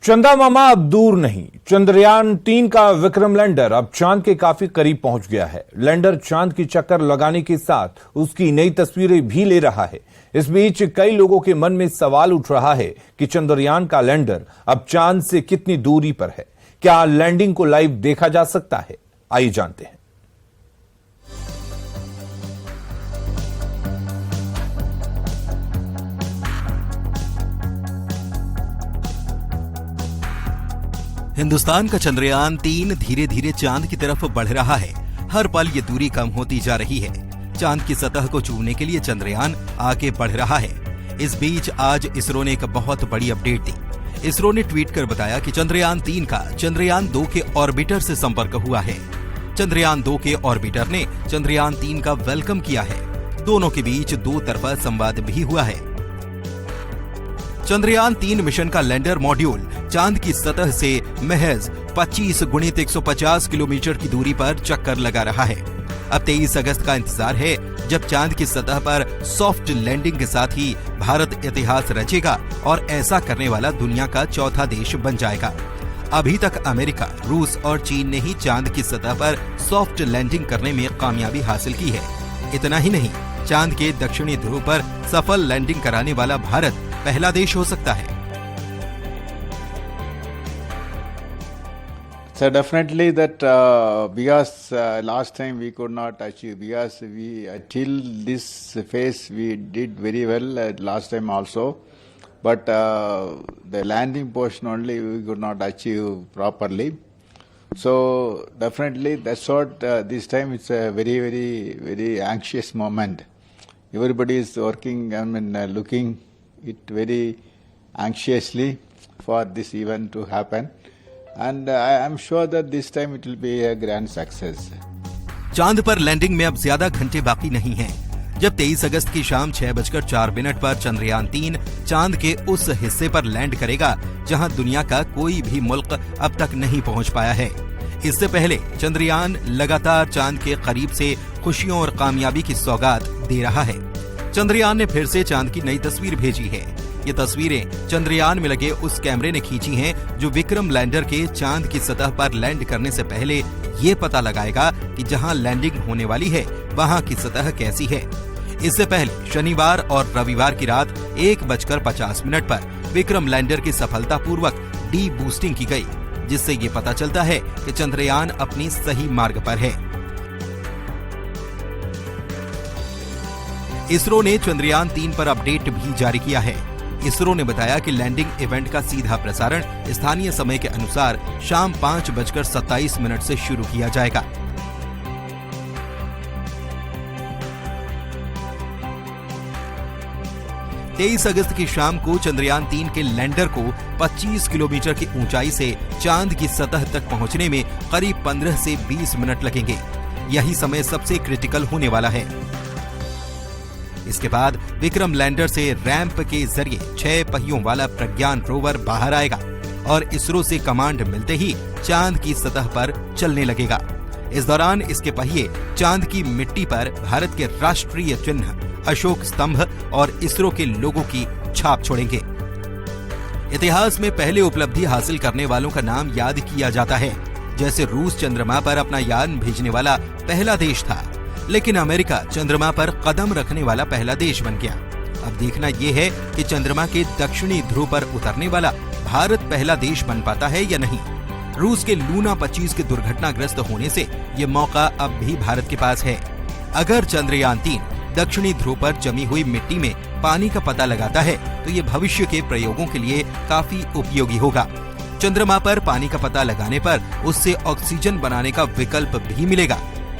चंदा मामा अब दूर नहीं। चंद्रयान-3 का विक्रम लैंडर अब चांद के काफी करीब पहुंच गया है। लैंडर चांद की चक्कर लगाने के साथ उसकी नई तस्वीरें भी ले रहा है। इस बीच कई लोगों के मन में सवाल उठ रहा है कि चंद्रयान का लैंडर अब चांद से कितनी दूरी पर है। क्या लैंडिंग को लाइव देखा जा सकता है? आइए जानते हैं। हिंदुस्तान का चंद्रयान-3 धीरे धीरे चांद की तरफ बढ़ रहा है। हर पल ये दूरी कम होती जा रही है। चांद की सतह को छूने के लिए चंद्रयान आगे बढ़ रहा है। इस बीच आज इसरो ने एक बहुत बड़ी अपडेट दी। इसरो ने ट्वीट कर बताया कि चंद्रयान-3 का चंद्रयान-2 के ऑर्बिटर से संपर्क हुआ है। चंद्रयान-2 के ऑर्बिटर ने चंद्रयान-3 का वेलकम किया है। दोनों के बीच दो तरफा संवाद भी हुआ है। चंद्रयान-3 मिशन का लैंडर मॉड्यूल चांद की सतह से महज 25 × 150 किलोमीटर की दूरी पर चक्कर लगा रहा है। अब 23 अगस्त का इंतजार है, जब चांद की सतह पर सॉफ्ट लैंडिंग के साथ ही भारत इतिहास रचेगा और ऐसा करने वाला दुनिया का चौथा देश बन जाएगा। अभी तक अमेरिका, रूस और चीन ने ही चांद की सतह पर सॉफ्ट लैंडिंग करने में कामयाबी हासिल की है। इतना ही नहीं, चांद के दक्षिणी ध्रुव पर सफल लैंडिंग कराने वाला भारत पहला देश हो सकता है। So definitely that because last time we could not achieve, because we till this phase we did very well last time also, but the landing portion only we could not achieve properly. So definitely that's what this time it's a very anxious moment. Everybody is working, looking it very anxiously for this event to happen. And I am sure that this time it will be a grand success. चांद पर landing में अब ज्यादा घंटे बाकी नहीं हैं। जब 23 अगस्त की शाम 6:04 पर चंद्रयान-3 चांद के उस हिस्से पर लैंड करेगा जहां दुनिया का कोई भी मुल्क अब तक नहीं पहुंच पाया है। इससे पहले चंद्रयान लगातार चांद के करीब से खुशियों और कामयाबी की सौगात दे रहा है। चंद्रयान ने फिर से चांद की नई तस्वीर भेजी है। ये तस्वीरें चंद्रयान में लगे उस कैमरे ने खींची हैं जो विक्रम लैंडर के चांद की सतह पर लैंड करने से पहले ये पता लगाएगा कि जहां लैंडिंग होने वाली है वहां की सतह कैसी है। इससे पहले शनिवार और रविवार की रात 1:50 पर विक्रम लैंडर की सफलतापूर्वक डी बूस्टिंग की गई, जिससे ये पता चलता है कि चंद्रयान अपनी सही मार्ग पर है। इसरो ने चंद्रयान-3 पर अपडेट भी जारी किया है। इसरो ने बताया कि लैंडिंग इवेंट का सीधा प्रसारण स्थानीय समय के अनुसार शाम 5:27 से शुरू किया जाएगा। तेईस अगस्त की शाम को चंद्रयान-3 के लैंडर को 25 किलोमीटर की ऊंचाई से चांद की सतह तक पहुंचने में करीब 15 से 20 मिनट लगेंगे। यही समय सबसे क्रिटिकल होने वाला है। इसके बाद विक्रम लैंडर से रैंप के जरिए 6 पहियों वाला प्रज्ञान रोवर बाहर आएगा और इसरो से कमांड मिलते ही चांद की सतह पर चलने लगेगा। इस दौरान इसके पहिए चांद की मिट्टी पर भारत के राष्ट्रीय चिन्ह, अशोक स्तंभ और इसरो के लोगों की छाप छोड़ेंगे। इतिहास में पहले उपलब्धि हासिल करने वालों का नाम याद किया जाता है। जैसे रूस चंद्रमा पर अपना यान भेजने वाला पहला देश था, लेकिन अमेरिका चंद्रमा पर कदम रखने वाला पहला देश बन गया। अब देखना यह है कि चंद्रमा के दक्षिणी ध्रुव पर उतरने वाला भारत पहला देश बन पाता है या नहीं। रूस के लूना 25 के दुर्घटनाग्रस्त होने से ये मौका अब भी भारत के पास है। अगर चंद्रयान-3 दक्षिणी ध्रुव पर जमी हुई मिट्टी में पानी का पता लगाता है तो ये भविष्य के प्रयोगों के लिए काफी उपयोगी होगा। चंद्रमा पर पानी का पता लगाने पर उससे ऑक्सीजन बनाने का विकल्प भी मिलेगा,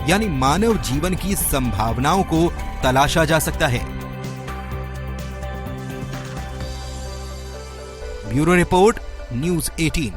यानी मानव जीवन की संभावनाओं को तलाशा जा सकता है। Bureau report, news 18।